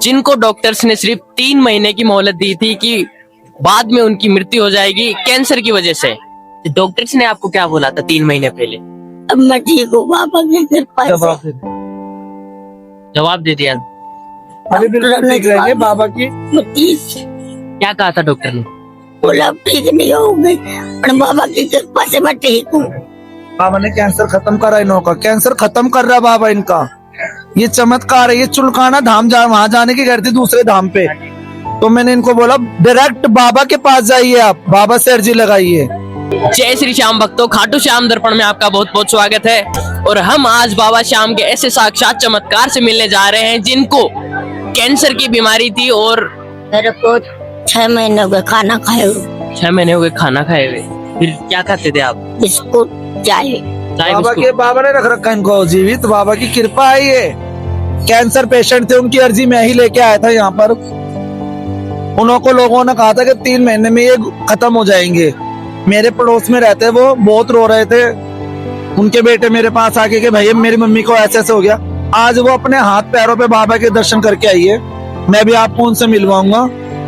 जिनको डॉक्टर्स ने सिर्फ 3 महीने की मोहलत दी थी कि बाद में उनकी मृत्यु हो जाएगी कैंसर की वजह से। डॉक्टर्स ने आपको क्या बोला था 3 महीने पहले? अब मैं ठीक हूँ बाबा की कृपा से। जवाब दे दिया। अभी बिल्कुल ठीक रहेंगे बाबा की। क्या कहा था डॉक्टर ने? बोला अब ठीक नहीं होगी, पर बाबा की कृपा से मैं ठीक हूँ। बाबा ने कैंसर खत्म करा इनका, कैंसर खत्म कर रहा बाबा इनका। ये चमत्कार है। ये चुलकाना धाम वहां जाने की कहते दूसरे धाम पे, तो मैंने इनको बोला डायरेक्ट बाबा के पास जाइए, आप बाबा से अर्जी लगाइए। जय श्री श्याम भक्तों, खाटू श्याम दर्पण में आपका बहुत बहुत स्वागत है। और हम आज बाबा श्याम के ऐसे साक्षात चमत्कार से मिलने जा रहे हैं जिनको कैंसर की बीमारी थी और मेरे को 6 महीने हो गए खाना खाए हुए। 6 महीने हो गए खाना खाए हुए। फिर क्या खाते थे आप? बिस्कुट, चाय। बाबा ने रख रखा इनको जीवित। बाबा की कृपा है। ये कैंसर पेशेंट थे, उनकी अर्जी मैं ही लेके आया था यहाँ पर। उनको लोगों ने कहा था कि 3 महीने में ये खत्म हो जाएंगे। मेरे पड़ोस में रहते, वो बहुत रो रहे थे। उनके बेटे मेरे पास आके कि भैया मेरी मम्मी को ऐसे ऐसे हो गया। आज वो अपने हाथ पैरों पे बाबा के दर्शन करके आई है। मैं भी आपको उनसे मिलवाऊंगा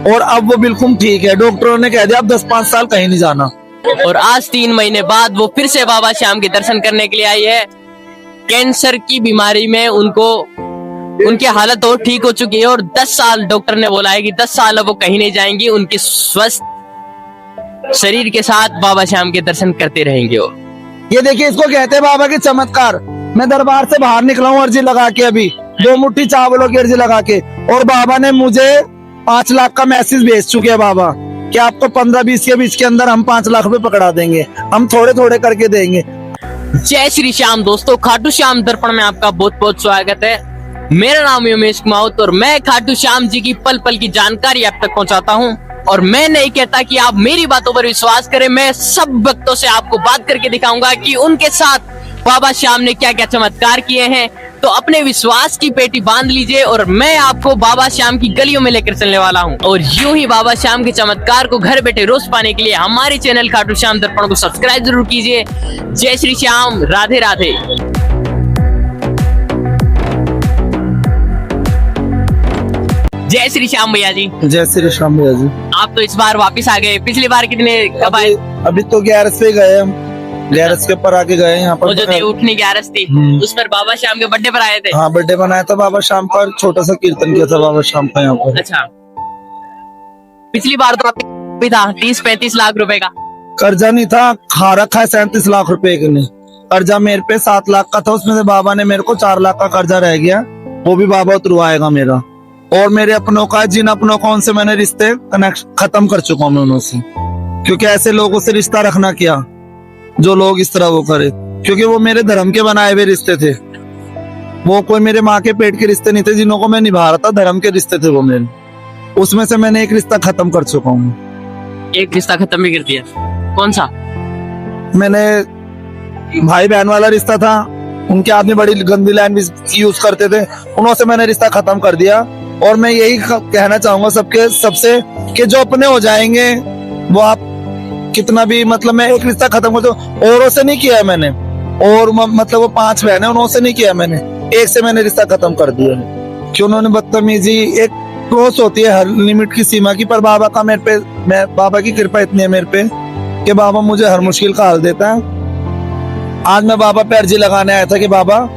और अब वो बिल्कुल ठीक है। डॉक्टरों ने कह दिया अब 10-5 साल कहीं नहीं जाना। और आज 3 महीने बाद वो फिर से बाबा श्याम के दर्शन करने के लिए आई है। कैंसर की बीमारी में उनकी हालत और ठीक हो चुकी है और 10 साल डॉक्टर ने बोला है कि 10 साल अब वो कहीं नहीं जाएंगी। उनके स्वस्थ शरीर के साथ बाबा श्याम के दर्शन करते रहेंगे। वो ये देखिए, इसको कहते हैं बाबा के चमत्कार। मैं दरबार से बाहर निकला हूँ अर्जी लगा के, अभी 2 मुट्ठी चावलों की अर्जी लगा के, और बाबा ने मुझे 5 लाख का मैसेज भेज चुके हैं बाबा कि आपको 15-20 के बीच के अंदर हम 5 लाख रुपए पकड़ा देंगे, हम थोड़े थोड़े करके देंगे। जय श्री श्याम दोस्तों, खाटू श्याम दर्पण में आपका बहुत बहुत स्वागत है। मेरा नाम है उमेश कुमावत और मैं खाटू श्याम जी की पल पल की जानकारी आप तक पहुंचाता हूं। और मैं नहीं कहता कि आप मेरी बातों पर विश्वास करें, मैं सब भक्तों से आपको बात करके दिखाऊंगा कि उनके साथ बाबा श्याम ने क्या क्या चमत्कार किए हैं। तो अपने विश्वास की पेटी बांध लीजिए और मैं आपको बाबा श्याम की गलियों में लेकर चलने वाला हूं। और यूं ही बाबा श्याम के चमत्कार को घर बैठे रोज पाने के लिए हमारे चैनल खाटू श्याम दर्पण को सब्सक्राइब जरूर कीजिए। जय श्री श्याम, राधे राधे। जय श्री श्याम भैया जी। जय श्री श्याम भैया जी। आप तो इस बार वापस आ गए, पिछली बार कितने कब आए? अभी तो 11 से गए हम, 11 के पर आके गए यहाँ पर। जो देवउठनी 11 थी उस पर बाबा श्याम के बर्थडे पर आए थे। हाँ, बर्थडे बनाया था बाबा श्याम का, छोटा सा कीर्तन किया था बाबा श्याम का यहाँ पर। अच्छा, पिछली बार तो भी था 30-35 लाख रुपए का कर्जा नहीं था, खा रखा है 37 लाख रुपए के ने। कर्जा मेरे पे 7 लाख का था, उसमें से बाबा ने मेरे को 4 लाख का कर्जा रह गया, वो भी बाबा उतरवाएगा मेरा। और मेरे अपनों का, जिन अपनों का उनसे मैंने रिश्ते कनेक्ट खत्म कर चुका हूँ मैं उनसे, क्योंकि ऐसे लोगों से रिश्ता रखना क्या जो लोग इस तरह वो करे, क्योंकि वो मेरे धर्म के बनाए हुए रिश्ते थे। वो कोई मेरे माँ के पेट के रिश्ते नहीं थे जिन्हों को मैं निभा रहा था, धर्म के रिश्ते थे वो मेरे। उसमें से मैंने एक रिश्ता खत्म कर चुका हूँ। एक रिश्ता खत्म भी कर दिया? कौन सा? मैंने भाई बहन वाला रिश्ता था, उनके आदमी बड़ी गंदी लैंग्वेज यूज करते थे, उनसे मैंने रिश्ता खत्म कर दिया। और मैं यही कहना चाहूंगा सबसे कि जो अपने हो जाएंगे वो आप कितना भी, मतलब मैं एक रिश्ता खत्म कर दूं, औरों से नहीं किया है मैंने, और मतलब वो 5 बहन है उनसे नहीं किया मैंने, एक से मैंने रिश्ता खत्म कर दिया कि उन्होंने बदतमीजी, एक क्रॉस होती है हर लिमिट की सीमा की। पर बाबा का मेरे पे, बाबा की कृपा इतनी है मेरे पे कि बाबा मुझे हर मुश्किल का हल देता है। आज मैं बाबा पे अर्जी लगाने आया था कि बाबा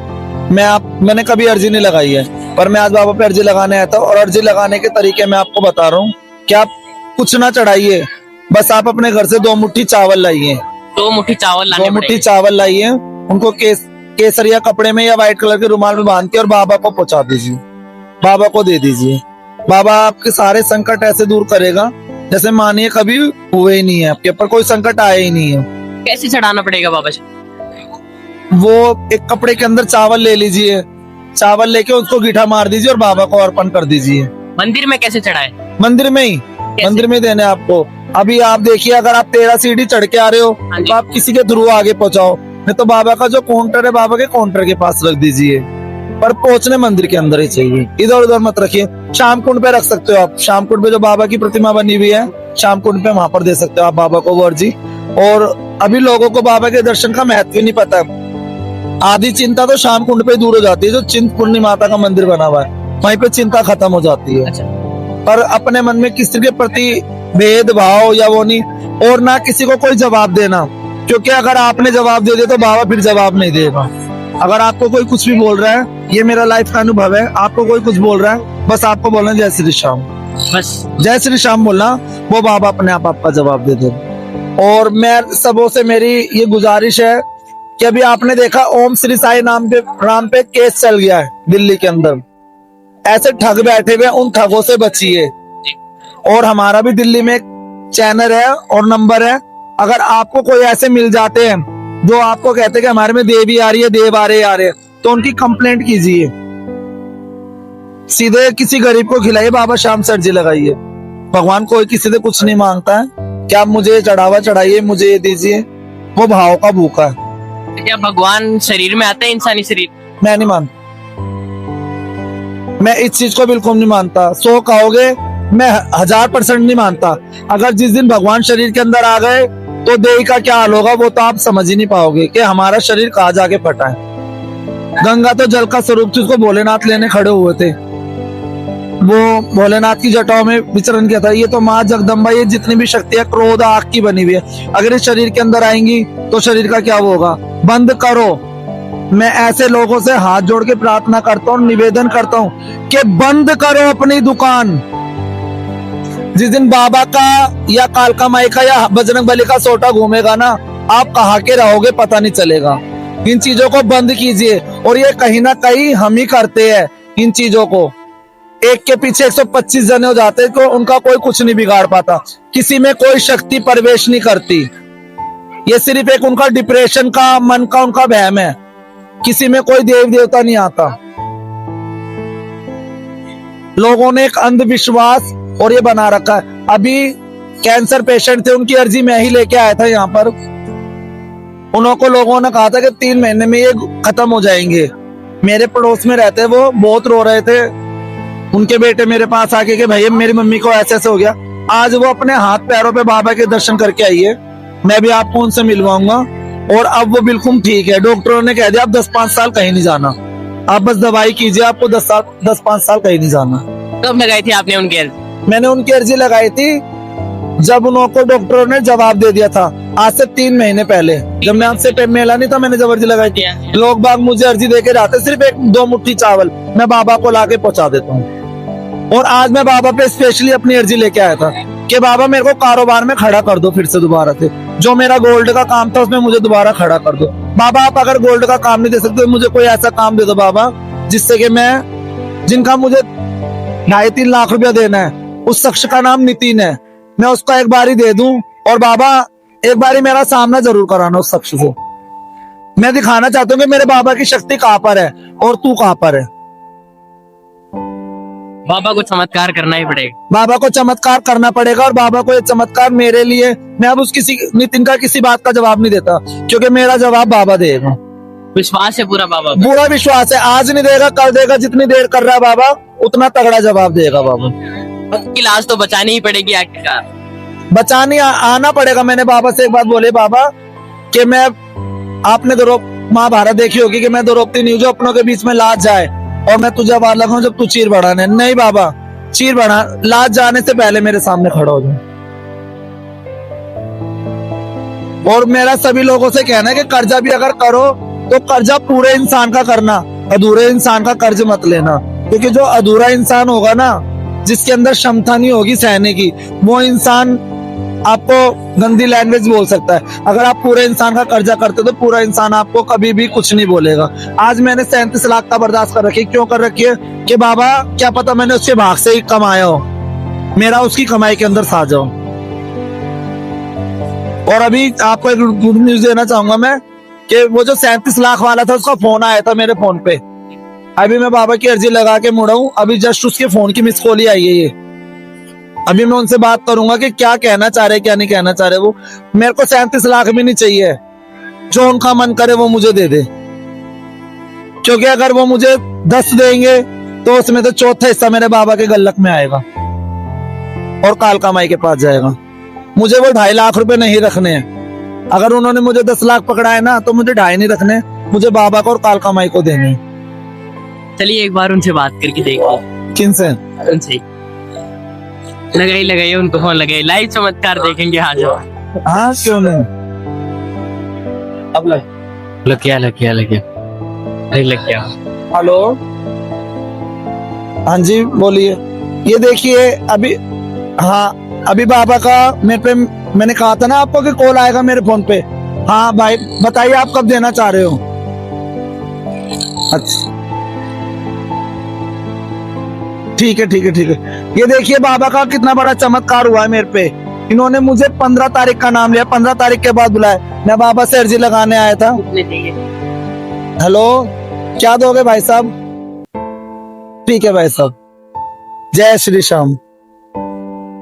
मैंने कभी अर्जी नहीं लगाई है, पर मैं आज बाबा पे अर्जी लगाने आया था। और अर्जी लगाने के तरीके मैं आपको बता रहा हूँ कि आप कुछ ना चढ़ाइए, बस आप अपने घर से 2 मुट्ठी चावल लाइए। 2 मुट्ठी चावल लाने 2 मुट्ठी चावल लाइए, उनको केसरिया कपड़े में या व्हाइट कलर के रुमाल में बांध के और बाबा को पहुंचा दीजिए, बाबा को दे दीजिए। बाबा आपके सारे संकट ऐसे दूर करेगा जैसे मानिए कभी हुए ही नहीं है, आपके ऊपर कोई संकट आया ही नहीं है। कैसे चढ़ाना पड़ेगा बाबा जी? वो एक कपड़े के अंदर चावल ले लीजिए, चावल लेके उसको गीठा मार दीजिए और बाबा को अर्पण कर दीजिए। मंदिर में कैसे चढ़ाए? मंदिर में ही, मंदिर में देने आपको। अभी आप देखिए, अगर आप 13 सीढ़ी चढ़ के आ रहे हो तो आप किसी के थ्रू आगे पहुंचाओ, नहीं तो बाबा का जो काउंटर है बाबा के काउंटर के पास रख दीजिए, पर पहुंचने मंदिर के अंदर ही चाहिए, इधर उधर मत रखिए। शाम कुंड पे रख सकते हो आप, शाम कुंड पे जो बाबा की प्रतिमा बनी हुई है, शाम कुंड पे वहां पर दे सकते हो आप बाबा को वो अर्जी। और अभी लोगों को बाबा के दर्शन का महत्व नहीं पता, आधी चिंता तो शाम कुंड पे दूर हो जाती है, जो चिंतपूर्णी माता का मंदिर बना हुआ है। वहीं पे चिंता खत्म हो जाती है। अच्छा। पर अपने मन में किसी के प्रति भेदभाव या वो नहीं, और ना किसी को कोई जवाब देना, क्योंकि अगर आपने जवाब दे दिया तो बाबा फिर जवाब नहीं देगा। अगर आपको कोई कुछ भी बोल रहा है, ये मेरा लाइफ का अनुभव है, आपको कोई कुछ बोल रहा है, बस आपको बोलना जय श्री श्याम, बस जय श्री श्याम बोलना, वो बाबा अपने आप आपका जवाब दे देगा। और मैं सबों से मेरी ये गुजारिश है कि अभी आपने देखा ओम श्री साई नाम पे केस चल गया है दिल्ली के अंदर, ऐसे ठग बैठे हुए, उन ठगों से बचिए। और हमारा भी दिल्ली में एक चैनल है और नंबर है, अगर आपको कोई ऐसे मिल जाते हैं जो आपको कहते हैं कि हमारे में देवी आ रही है, देव आ रहे, तो उनकी कंप्लेंट कीजिए, सीधे किसी गरीब को खिलाइए, बाबा श्याम सर जी लगाइए। भगवान कोई किसी से कुछ नहीं मांगता है कि आप मुझे चढ़ावा चढ़ाइए, मुझे ये दीजिए, वो भाव का भूखा है। क्या भगवान शरीर में आते हैं, इंसानी शरीर? मैं नहीं मानता, मैं इस चीज को बिल्कुल नहीं मानता। 100 कहोगे, मैं 1000% नहीं मानता। अगर जिस दिन भगवान शरीर के अंदर आ गए तो देही का क्या हाल होगा वो तो आप समझ ही नहीं पाओगे कि हमारा शरीर कहाँ जाके फटा है। गंगा तो जल का स्वरूप थी, उसको भोलेनाथ लेने खड़े हुए थे, वो भोलेनाथ की जटाओं में विचरण किया था। ये तो माँ जगदम्बा, ये जितनी भी शक्तियां क्रोध आग की बनी हुई है, अगर इस शरीर के अंदर आएंगी तो शरीर का क्या होगा। बंद करो। मैं ऐसे लोगों से हाथ जोड़ के प्रार्थना करता हूँ, निवेदन करता हूँ कि बंद करो अपनी दुकान। जिस दिन बाबा का या कालका माई का या बजरंग बली का सोटा घूमेगा ना, आप कहाँ के रहोगे पता नहीं चलेगा। इन चीजों को बंद कीजिए। और ये कहीं ना कहीं हम ही करते हैं इन चीजों को। एक के पीछे 125 जने हो जाते हैं तो उनका कोई कुछ नहीं बिगाड़ पाता। किसी में कोई शक्ति प्रवेश नहीं करती, ये सिर्फ एक उनका डिप्रेशन का, मन का उनका वहम है। किसी में कोई देव देवता नहीं आता। लोगों ने एक अंधविश्वास और ये बना रखा है। अभी कैंसर पेशेंट थे, उनकी अर्जी मैं ही लेके आया था यहाँ पर। उनको लोगों ने कहा था कि 3 महीने में ये खत्म हो जाएंगे। मेरे पड़ोस में रहते, वो बहुत रो रहे थे। उनके बेटे मेरे पास आके कि भैया मेरी मम्मी को ऐसे ऐसे हो गया। आज वो अपने हाथ पैरों पे बाबा के दर्शन करके आई है, मैं भी आपको उनसे मिलवाऊंगा। और अब वो बिल्कुल ठीक है। डॉक्टरों ने कह दिया आप 10-5 साल कहीं नहीं जाना, आप बस दवाई कीजिए, आपको 10-5 साल कहीं नहीं जाना। कब लगाई थी आपने उनकी अर्जी? मैंने उनकी अर्जी लगाई थी जब उनको डॉक्टरों ने जवाब दे दिया था, आज से 3 महीने पहले। जब मैं आपसे मिला नहीं था, मैंने जब अर्जी लगाई थी। लोग बाग मुझे अर्जी देके जाते, सिर्फ 1-2 मुट्ठी चावल मैं बाबा को लाके पहुंचा देता हूँ। और आज मैं बाबा पे स्पेशली अपनी अर्जी लेके आया था कि बाबा मेरे को कारोबार में खड़ा कर दो फिर से दोबारा से। जो मेरा गोल्ड का काम था उसमें मुझे दोबारा खड़ा कर दो। बाबा आप अगर गोल्ड का काम नहीं दे सकते, मुझे कोई ऐसा काम दे दो बाबा, जिससे कि मैं, जिनका मुझे 2.5-3 लाख रुपया देना है, उस शख्स का नाम नितिन है, मैं उसका एक बार ही दे दूं। और बाबा एक बार ही मेरा सामना जरूर कराना उस शख्स से। मैं दिखाना चाहता हूँ कि मेरे बाबा की शक्ति कहाँ पर है और तू कहाँ पर है। बाबा को चमत्कार करना ही पड़ेगा। बाबा को चमत्कार करना पड़ेगा। और बाबा को ये चमत्कार मेरे लिए, मैं अब उस किसी नितिन का किसी बात का जवाब नहीं देता, क्योंकि मेरा जवाब बाबा देगा। विश्वास है पूरा बाबा? पूरा विश्वास है। आज नहीं देगा, कल देगा। जितनी देर कर रहा है बाबा, उतना तगड़ा जवाब देगा बाबा। की लाश तो बचानी ही पड़ेगी आखिरकार। बचाने आना पड़ेगा। मैंने बाबा से एक बात बोले, बाबा कि मैं, आपने महाभारत देखी होगी कि मैं द्रौपदी नहीं हूं जो अपनों के बीच में लाज जाए और मैं तुझे बाहर लगाऊं जब तू चीर बढ़ाने। नहीं बाबा, चीर बढ़ा, लाज जाने से पहले मेरे सामने खड़ा हो जाए। और मेरा सभी लोगों से कहना है कि कर्जा भी अगर करो तो कर्जा पूरे इंसान का करना, अधूरे इंसान का कर्ज मत लेना। क्योंकि जो अधूरा इंसान होगा ना, जिसके अंदर क्षमता नहीं होगी सहने की, वो इंसान आपको गंदी लैंग्वेज बोल सकता है। अगर आप पूरे इंसान का कर्जा करते हो तो पूरा इंसान आपको कभी भी कुछ नहीं बोलेगा। आज मैंने 37 लाख का बर्दाश्त कर रखी। क्यों कर रखी है? कि बाबा क्या पता मैंने उसके भाग से ही कमाया हो, मेरा उसकी कमाई के अंदर सा जाओ। और अभी आपको एक गुड न्यूज देना चाहूंगा मैं कि वो जो 37 लाख वाला था, उसका फोन आया था मेरे फोन पे। अभी मैं बाबा की अर्जी लगा के मुड़ा हूँ, अभी जस्ट उसके फोन की मिस कॉल ही आई है। ये अभी मैं उनसे बात करूंगा कि क्या कहना चाह रहे, क्या नहीं कहना चाह रहे। वो मेरे को 37 लाख भी नहीं चाहिए, जो उनका मन करे वो मुझे दे दे। क्योंकि अगर वो मुझे 10 देंगे तो उसमें तो चौथा हिस्सा मेरे बाबा के गल्लक में आएगा और कालका माई के पास जाएगा। मुझे वो 2.5 लाख रुपए नहीं रखने हैं। अगर उन्होंने मुझे 10 लाख पकड़ा है ना, तो मुझे 2.5 नहीं रखने, मुझे बाबा को और कालका माई को देने। चलिए एक बार उनसे बात करके देखो। किन से? उनसे लगाइए उनको फोन लगाइए, लाइव चमत्कार देखेंगे। हाँ जाओ। हाँ क्यों नहीं। अब लग गया। हेलो, हाँ जी बोलिए। ये देखिए अभी, हाँ अभी बाबा का मेरे पे, मैंने कहा था ना आपको कि कॉल आएगा मेरे फोन पे। हाँ भाई बताइए आप कब देना चाह रहे हो? अच्छा ठीक है। ये देखिए बाबा का कितना बड़ा चमत्कार हुआ है मेरे पे। इन्होंने मुझे 15 तारीख का नाम लिया, 15 तारीख के बाद बुलाया। मैं बाबा से अर्जी लगाने आया था। हेलो, क्या दोगे भाई साहब? ठीक है भाई साहब, जय श्री श्याम।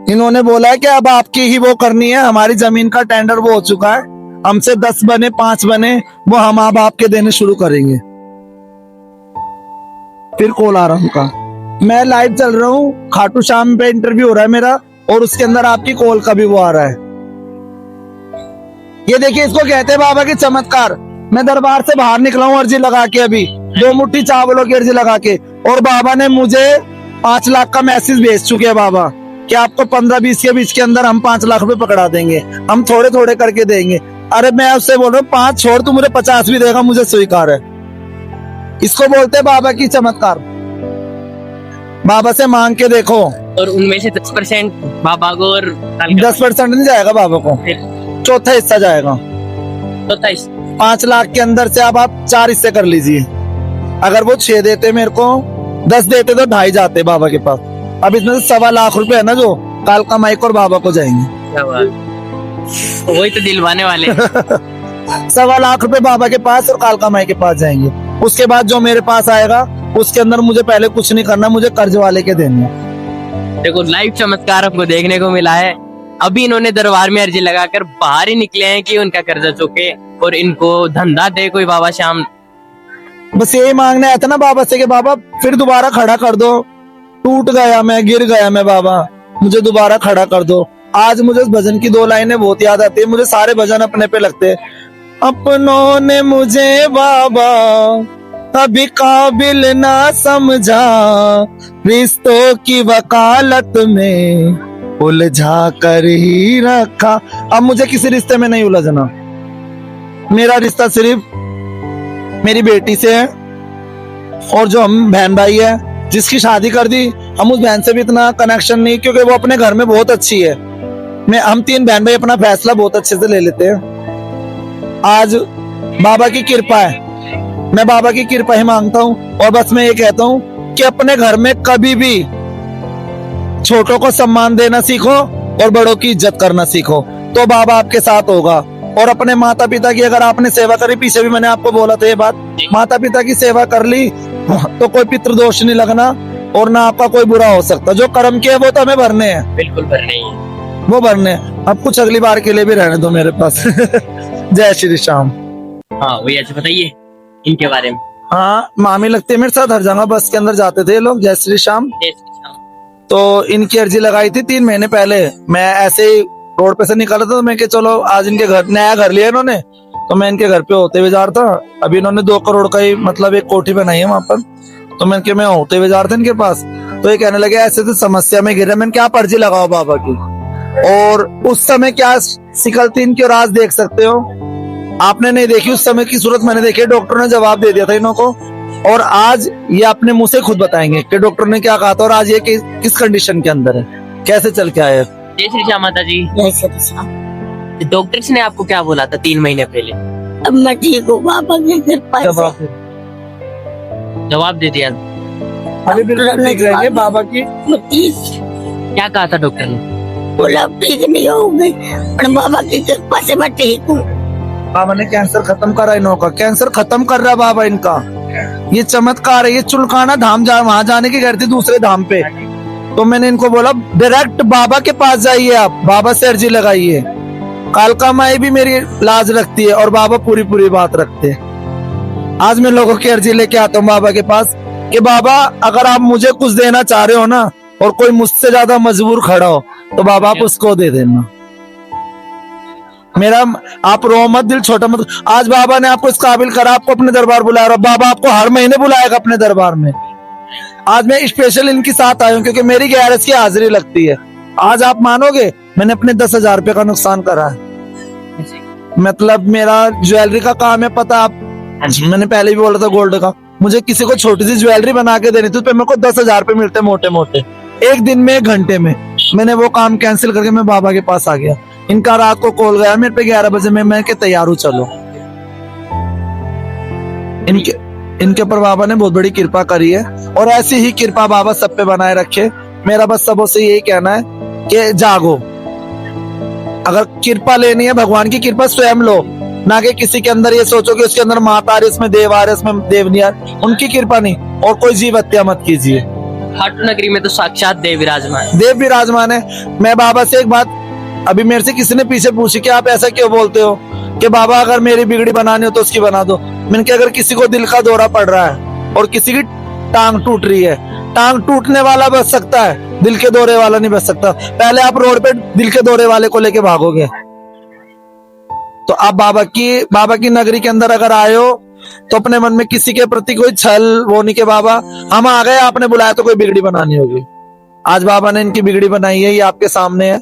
इन्होंने बोला है कि अब आपकी ही वो करनी है, हमारी जमीन का टेंडर वो हो चुका है, हमसे 10 बने 5 बने वो हम अब आपके देने शुरू करेंगे। फिर कॉल आ रहा है उनका। मैं लाइव चल रहा हूँ, खाटू श्याम पे इंटरव्यू हो रहा है मेरा, और उसके अंदर आपकी कॉल का भी वो आ रहा है। ये देखिए इसको कहते हैं बाबा के चमत्कार। मैं दरबार से बाहर निकला हूँ अर्जी लगा के, अभी 2 मुट्ठी चावलों की अर्जी लगा के, और बाबा ने मुझे 5 लाख का मैसेज भेज चुके हैं बाबा कि आपको 15-20 के बीच के अंदर हम 5 लाख रुपए पकड़ा देंगे, हम थोड़े थोड़े करके देंगे। अरे मैं उससे बोल रहा हूँ 5 छोड़, तू मुझे 50 भी देगा मुझे स्वीकार है। इसको बोलते हैं बाबा की चमत्कार। बाबा से मांग के देखो। और उनमें से 10% बाबा को, और 10% नहीं जाएगा बाबा को, चौथा हिस्सा जाएगा। 5 लाख के अंदर से अब आप 4 हिस्से कर लीजिए। अगर वो 6 देते मेरे को, 10 देते तो 2.5 जाते बाबा के पास। अब इसमें से 1.25 लाख रुपए है ना जो कालका माइक और बाबा को जाएंगे। वही तो दिलवाने वाले। 1.25 लाख रुपए बाबा के पास और कालका माई के पास जाएंगे। उसके बाद जो मेरे पास आएगा उसके अंदर मुझे पहले कुछ नहीं करना, मुझे कर्ज वाले के देने। देखो लाइव चमत्कार आपको देखने को मिला है। अभी इन्होंने दरबार में अर्जी लगाकर बाहर ही निकले हैं कि उनका कर्जा चुके और इनको धंधा दे कोई बाबा श्याम। बस यही मांगने आया था ना बाबा से कि बाबा फिर दोबारा खड़ा कर दो, टूट गया मैं, गिर गया मैं बाबा, मुझे दोबारा खड़ा कर दो। आज मुझे उस भजन की 2 लाइनें बहुत याद आती है। मुझे सारे भजन अपने पे लगते हैं। अपनों ने मुझे बाबा अभी काबिल ना समझा, रिश्तों की वकालत में उलझा कर ही रखा। अब मुझे किसी रिश्ते में नहीं उलझना। मेरा रिश्ता सिर्फ मेरी बेटी से है, और जो हम बहन भाई है जिसकी शादी कर दी, हम उस बहन से भी इतना कनेक्शन नहीं, क्योंकि वो अपने घर में बहुत अच्छी है। हम 3 बहन भाई अपना फैसला बहुत अच्छे से ले लेते हैं। आज बाबा की कृपा है, मैं बाबा की कृपा ही मांगता हूँ। और बस मैं ये कहता हूँ कि अपने घर में कभी भी छोटों को सम्मान देना सीखो और बड़ों की इज्जत करना सीखो, तो बाबा आपके साथ होगा। और अपने माता पिता की अगर आपने सेवा करी, पीछे भी मैंने आपको बोला था ये बात, माता पिता की सेवा कर ली तो कोई पितृदोष नहीं लगना और ना आपका कोई बुरा हो सकता। जो कर्म किए वो तो हमें भरने हैं, बिल्कुल भरने ही, वो भरने। अब कुछ अगली बार के लिए भी रहने दो मेरे पास। जय श्री श्याम। हाँ वही अच्छा बताइए इनके बारे में। हाँ मामी लगती है मेरे साथ, हर जगह बस के अंदर जाते थे ये लोग। जय श्री श्याम। तो इनकी अर्जी लगाई थी 3 महीने पहले। मैं ऐसे ही रोड पे से निकला था, तो मैं चलो आज इनके घर, नया घर लिया इन्होंने, तो मैं इनके घर पे होते हुए जा रहा था। अभी इन्होंने 2 करोड़ का ही मतलब एक कोठी बनाई है वहां पर, तो मैं होते हुए जा रहा था इनके पास। तो ये कहने लगे ऐसे तो समस्या में गिरे। मैंने क्या अर्जी लगाओ बाबा की। और उस समय क्या शिकल थी इनकी, और आज देख सकते हो। आपने नहीं देखी उस समय की सूरत, मैंने देखी। डॉक्टर ने जवाब दे दिया था इन्हों को, और आज ये अपने मुंह से खुद बताएंगे कि डॉक्टर ने क्या कहा था और आज ये किस कंडीशन के अंदर है, कैसे चल के आए। जय श्री श्याम माता जी। जय श्री श्याम। डॉक्टर्स ने आपको क्या बोला था 3 महीने पहले? अब मैं ठीक हूँ बाबा की कृपा से। जवाब दे दिया। अभी बिल्कुल ठीक रहेंगे बाबा की। क्या कहा था डॉक्टर ने? बोला ठीक नहीं होगी, पर बाबा की कृपा से मैं ठीक हूँ। बाबा ने कैंसर खत्म करा इन्हों का, कैंसर खत्म कर रहा बाबा इनका। ये चमत्कार है। ये चुलकाना धाम वहां जाने की कहते दूसरे धाम पे, तो मैंने इनको बोला डायरेक्ट बाबा के पास जाइए, आप बाबा से अर्जी लगाइए। कालका माई भी मेरी लाज रखती है और बाबा पूरी पूरी बात रखते हैं। आज मैं लोगों की अर्जी लेके आता हूँ बाबा के पास कि बाबा अगर आप मुझे कुछ देना चाह रहे हो ना, और कोई मुझसे ज्यादा मजबूर खड़ा हो, तो बाबा आप उसको दे देना। मेरा आप रो मत, दिल छोटा मत। आज बाबा ने आपको इस काबिल करा, आपको अपने दरबार बुलाया, और बाबा आपको हर महीने बुलाएगा अपने दरबार में। आज मैं स्पेशल इनके साथ आया हूँ क्योंकि मेरी 11 की हाजिरी लगती है। आज आप मानोगे मैंने अपने 10,000 रुपए का नुकसान करा है। मतलब मेरा ज्वेलरी का काम है, पता आप, मैंने पहले भी बोला था गोल्ड का, मुझे किसी को छोटी सी ज्वेलरी बना के देनी थी तो मेरे को 10,000 रुपए मिलते मोटे मोटे, एक दिन में, एक घंटे में। मैंने वो काम कैंसिल करके मैं बाबा के पास आ गया। इनका रात को कॉल गया मेरे पे 11 बजे में, मैं के तैयार हूँ चलो। इनके ऊपर बाबा ने बहुत बड़ी कृपा करी है, और ऐसी ही कृपा बाबा सब पे बनाए रखे। मेरा बस सबों से यही कहना है कि जागो। अगर कृपा लेनी है, भगवान की कृपा स्वयं लो, ना कि किसी के अंदर ये सोचो कि उसके अंदर माता आ रही, इसमें देव आ रहे, इसमें देव नहीं आ रहे। उनकी कृपा नहीं, और कोई जीव हत्या मत कीजिए। खाटू नगरी में तो साक्षात देव विराजमान है। देव विराजमान है। मैं बाबा से एक बात, अभी मेरे से किसी ने पीछे पूछी कि आप ऐसा क्यों बोलते हो कि बाबा अगर मेरी बिगड़ी बनानी हो तो उसकी बना दो। मैंने कहा अगर किसी को दिल का दौरा पड़ रहा है और किसी की टांग टूट रही है, टांग टूटने वाला बच सकता है, दिल के दौरे वाला नहीं बच सकता। पहले आप रोड पे दिल के दौरे वाले को लेके भागोगे। तो आप बाबा की नगरी के अंदर अगर आए हो तो अपने मन में किसी के प्रति कोई छल वो नहीं के बाबा हम आ गए, आपने बुलाया तो कोई बिगड़ी बनानी होगी। आज बाबा ने इनकी बिगड़ी बनाई है, ये आपके सामने है,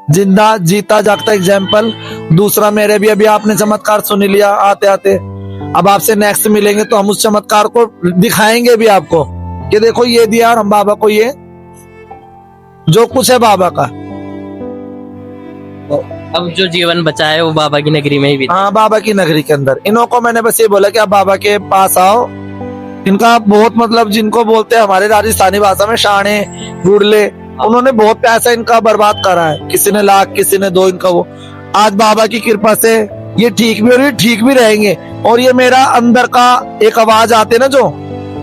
जिंदा जीता जागता एग्जाम्पल। दूसरा मेरे भी अभी आपने चमत्कार सुन लिया आते आते, अब आपसे नेक्स्ट मिलेंगे तो हम उस चमत्कार को दिखाएंगे भी आपको कि देखो ये दिया, और हम बाबा को ये जो कुछ है बाबा का। अब जो जीवन बचा है वो बाबा की नगरी में ही बीता। हाँ, बाबा की नगरी के अंदर। इन्हों को मैंने बस ये बोला कि आप बाबा के पास आओ। इनका बहुत मतलब, जिनको बोलते हैं हमारे राजस्थानी भाषा में शाणे गुड़ले, उन्होंने बहुत पैसा इनका बर्बाद करा है, किसी ने लाख, किसी ने 2। इनका वो आज बाबा की कृपा से ये ठीक भी, और ये ठीक भी रहेंगे। और ये मेरा अंदर का एक आवाज आते ना, जो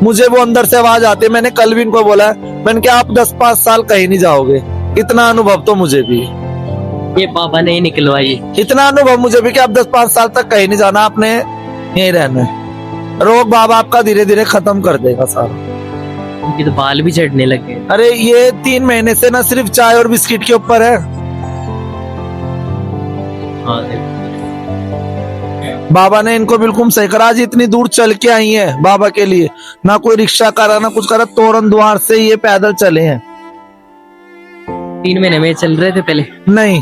मुझे वो अंदर से आवाज आती है। मैंने कल भी इनको बोला है, मैंने कहा आप 10-5 साल कहीं नहीं जाओगे, इतना अनुभव तो मुझे भी, ये बाबा ने ही निकलवाई। इतना अनुभव मुझे भी कि आप 10-5 साल तक कहीं नहीं जाना, आपने यहीं रहना है। रोग बाबा आपका धीरे धीरे खत्म कर देगा सारा। उनके तो बाल भी झड़ने लगे। अरे ये 3 महीने से ना सिर्फ चाय और बिस्किट के ऊपर है। हाँ, देखो। बाबा ने इनको बिल्कुल सही करा। आज इतनी दूर चल के आई है बाबा के लिए, ना कोई रिक्शा करा ना कुछ करा, तोरण द्वार से ये पैदल चले हैं। 3 महीने में चल रहे थे पहले? नहीं,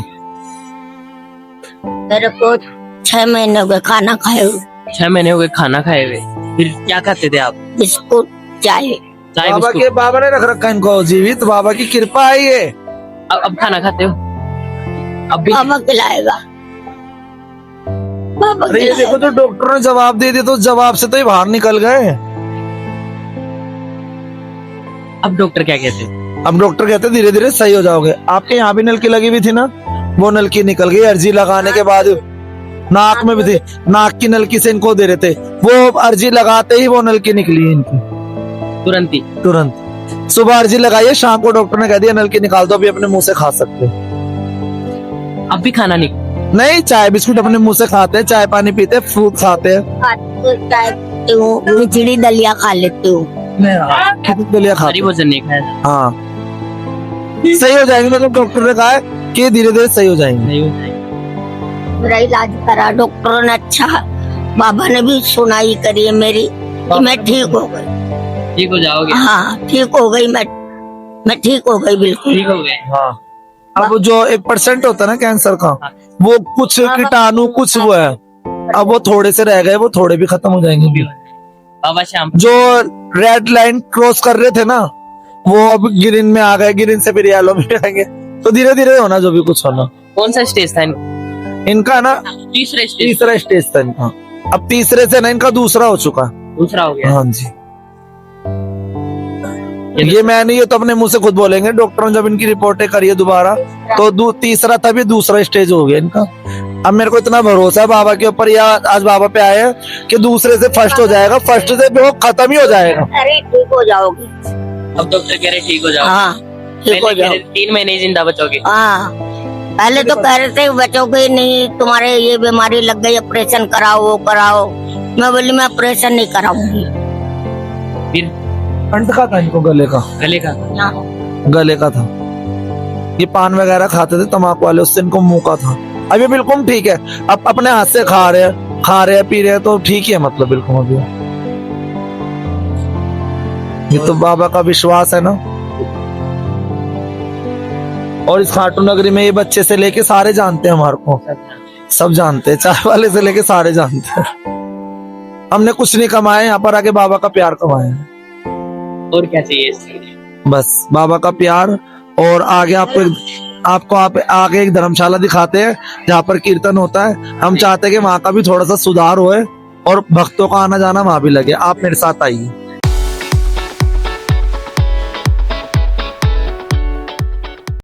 मेरे को 6 महीने हो गए खाना खाए हुए। 6 महीने हो गए खाना खाए हुए। फिर क्या खाते थे आप? बिस्कुट, चाय। चाय बाबा बिस्कुट। बाबा ने रख रखा इनको जीवित, बाबा की कृपा है ये। अब खाना खाते हो? अब भी? बाबा खिलाएगा, बाबा अरे ये खिलाएगा। देखो, जो डॉक्टर ने जवाब दे दिया तो जवाब से तो ये बाहर निकल गए। अब डॉक्टर क्या कहते हैं? अब डॉक्टर कहते धीरे धीरे सही हो जाओगे। आपके यहाँ भी नलकी लगी हुई थी ना, वो नलकी निकल गई। अर्जी लगाने के बाद नाक में भी थी, नाक की नलकी से इनको दे रहे थे, वो अर्जी लगाते ही वो नलकी निकली इनकी तुरंत ही? तुरंत। सुबह अर्जी लगाई, शाम को डॉक्टर ने कह दिया नलकी निकाल दो, अभी अपने मुंह से खा सकते हो। अब भी खाना नहीं, चाय बिस्कुट अपने मुंह से खाते हैं, चाय पानी पीते हैं, फ्रूट खाते हैं, चाय पीती हूँ, खिचड़ी दलिया खा लेती हूँ। दलिया खाते भारी हैं। भोजन नहीं खाया? हाँ, सही हो जाएंगे। मतलब डॉक्टर ने कहा है कि धीरे धीरे सही हो जाएंगे। नहीं हो जाएगा। मेरा इलाज करा डॉक्टरों ने, अच्छा बाबा ने भी सुनाई करी है मेरी कि मैं ठीक हो गई। ठीक हो जाओगे? हाँ, ठीक हो गई मैं ठीक हो गई बिल्कुल। ठीक हो गए? हाँ। अब जो 1% होता है ना कैंसर का, वो कुछ कीटाणु कुछ वो है, अब वो थोड़े से रह गए, वो थोड़े भी खत्म हो जाएंगे। बाबा शाम जो रेड लाइन क्रॉस कर रहे थे ना, वो अब ग्रीन में आ गए, ग्रीन से फिर येलो में आएंगे। तो धीरे धीरे होना जो भी कुछ होना। कौन सा स्टेज था इनका ना तीसरा स्टेज? तीसरा स्टेज था इनका। अब तीसरे से ना इनका दूसरा हो चुका। दूसरा हो गया? हाँ जी। ये मैं नहीं, ये तो अपने मुंह से खुद बोलेंगे। डॉक्टर ने जब इनकी रिपोर्टें करी है दोबारा, तो तीसरा था भी दूसरा स्टेज हो गया इनका। अब मेरे को इतना भरोसा है बाबा के ऊपर, या आज बाबा पे आए हैं कि दूसरे से फर्स्ट हो जाएगा, फर्स्ट से वो खत्म ही हो जाएगा। अरे ठीक हो जाओगी। अब डॉक्टर कह रहे ठीक हो जाओगे? हाँ, ठीक हो जाओ। 3 महीने ही जिंदा बचोगे? हाँ, पहले तो कह रहे थे बचोगे नहीं, तुम्हारे ये बीमारी लग गई, ऑपरेशन कराओ, वो कराओ। मैं बोली मैं ऑपरेशन नहीं कराऊंगी। फिर कंठ का था इनको, गले का, गले का? गले का था। ये पान वगैरह खाते थे तम्बाकू वाले, उससे इनको मुंह का था। अभी बिल्कुल ठीक है, अब अपने हाथ से खा रहे हैं पी रहे हैं तो ठीक ही है, मतलब बिल्कुल अभी। ये तो बाबा का विश्वास है ना। और इस खाटू नगरी में ये बच्चे से लेके सारे जानते हैं हमारे को, सब जानते हैं, चाय वाले से लेके सारे जानते हैं। हमने कुछ नहीं कमाया, यहाँ पर आके बाबा का प्यार कमाया है। और क्या चाहिए इसके लिए? बस बाबा का प्यार। और आगे आपको आगे एक धर्मशाला दिखाते हैं जहाँ पर कीर्तन होता है। हम चाहते हैं कि वहाँ का भी थोड़ा सा सुधार होए और भक्तों का आना जाना वहाँ भी लगे। आप मेरे साथ आइए।